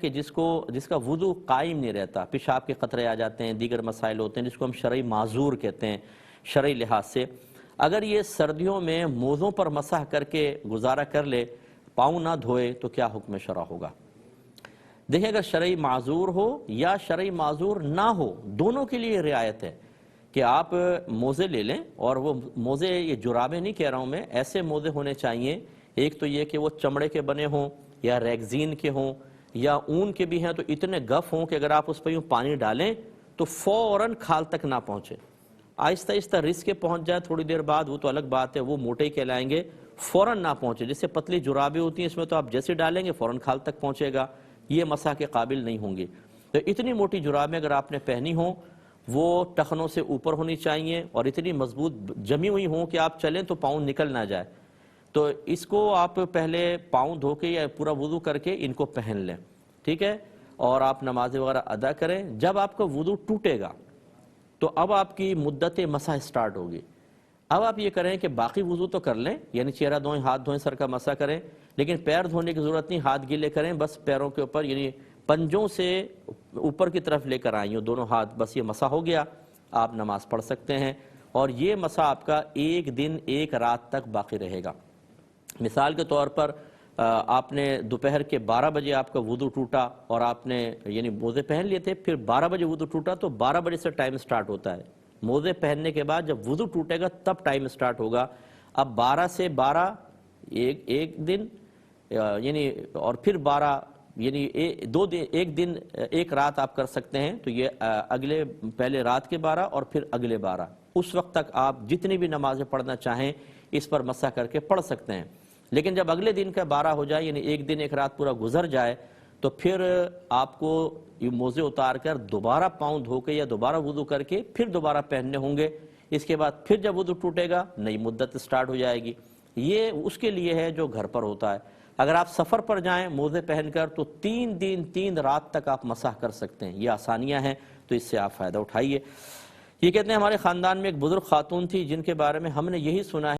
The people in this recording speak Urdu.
کہ جس کا وضو قائم نہیں رہتا، پیشاب کے قطرے آ جاتے ہیں، دیگر مسائل ہوتے ہیں جس کو ہم شرعی معذور کہتے ہیں شرعی لحاظ سے، اگر یہ سردیوں میں موزوں پر مسح کر کے گزارا کر لے، پاؤں نہ دھوئے، تو کیا حکم شرع ہوگا؟ دیکھیں، اگر شرعی معذور ہو یا شرعی معذور نہ ہو، دونوں کے لیے رعایت ہے کہ آپ موزے لے لیں، اور وہ موزے، یہ جرابیں نہیں کہہ رہا ہوں میں، ایسے موزے ہونے چاہیے، ایک تو یہ کہ وہ چمڑے کے بنے ہوں یا ریگزین کے ہوں یا اون کے بھی ہیں تو اتنے گف ہوں کہ اگر آپ اس پہ یوں پانی ڈالیں تو فوراً کھال تک نہ پہنچے، آہستہ آہستہ رس کے پہنچ جائے تھوڑی دیر بعد، وہ تو الگ بات ہے، وہ موٹے ہی کہلائیں گے، فوراً نہ پہنچے۔ جس سے پتلی جرابیں ہوتی ہیں، اس میں تو آپ جیسے ڈالیں گے فوراً کھال تک پہنچے گا، یہ مسح کے قابل نہیں ہوں گی۔ تو اتنی موٹی جرابیں اگر آپ نے پہنی ہوں، وہ ٹخنوں سے اوپر ہونی چاہیے اور اتنی مضبوط جمی ہوئی ہوں کہ آپ چلیں تو پاؤں نکل نہ جائے۔ تو اس کو آپ پہلے پاؤں دھو کے یا پورا وضو کر کے ان کو پہن لیں، ٹھیک ہے، اور آپ نماز وغیرہ ادا کریں۔ جب آپ کا وضو ٹوٹے گا تو اب آپ کی مدت مسح سٹارٹ ہوگی۔ اب آپ یہ کریں کہ باقی وضو تو کر لیں، یعنی چہرہ دھوئیں، ہاتھ دھوئیں، سر کا مسح کریں، لیکن پیر دھونے کی ضرورت نہیں، ہاتھ گیلے کریں، بس پیروں کے اوپر یعنی پنجوں سے اوپر کی طرف لے کر آئیں، یہ دونوں ہاتھ، بس یہ مسح ہو گیا، آپ نماز پڑھ سکتے ہیں، اور یہ مسح آپ کا ایک دن ایک رات تک باقی رہے گا۔ مثال کے طور پر آپ نے دوپہر کے 12 بجے آپ کا وضو ٹوٹا اور آپ نے یعنی موزے پہن لیے تھے، پھر 12 بجے وضو ٹوٹا تو 12 بجے سے ٹائم سٹارٹ ہوتا ہے، موزے پہننے کے بعد جب وضو ٹوٹے گا تب ٹائم سٹارٹ ہوگا۔ اب 12 سے 12 ایک دن یعنی، اور پھر 12 یعنی ایک دن ایک رات آپ کر سکتے ہیں، تو یہ اگلے پہلے رات کے 12 اور پھر اگلے 12، اس وقت تک آپ جتنی بھی نمازیں پڑھنا چاہیں اس پر مسح کر کے پڑھ سکتے ہیں۔ لیکن جب اگلے دن کا 12 ہو جائے، یعنی ایک دن ایک رات پورا گزر جائے، تو پھر آپ کو یہ موزے اتار کر دوبارہ پاؤں دھو کے یا دوبارہ وضو کر کے پھر دوبارہ پہننے ہوں گے۔ اس کے بعد پھر جب وضو ٹوٹے گا نئی مدت سٹارٹ ہو جائے گی۔ یہ اس کے لیے ہے جو گھر پر ہوتا ہے۔ اگر آپ سفر پر جائیں موزے پہن کر تو 3 دن 3 رات تک آپ مسح کر سکتے ہیں، یہ آسانیاں ہیں، تو اس سے آپ فائدہ اٹھائیے۔ یہ کہتے ہیں ہمارے خاندان میں ایک بزرگ خاتون تھی جن کے بارے میں ہم نے یہی سنا ہے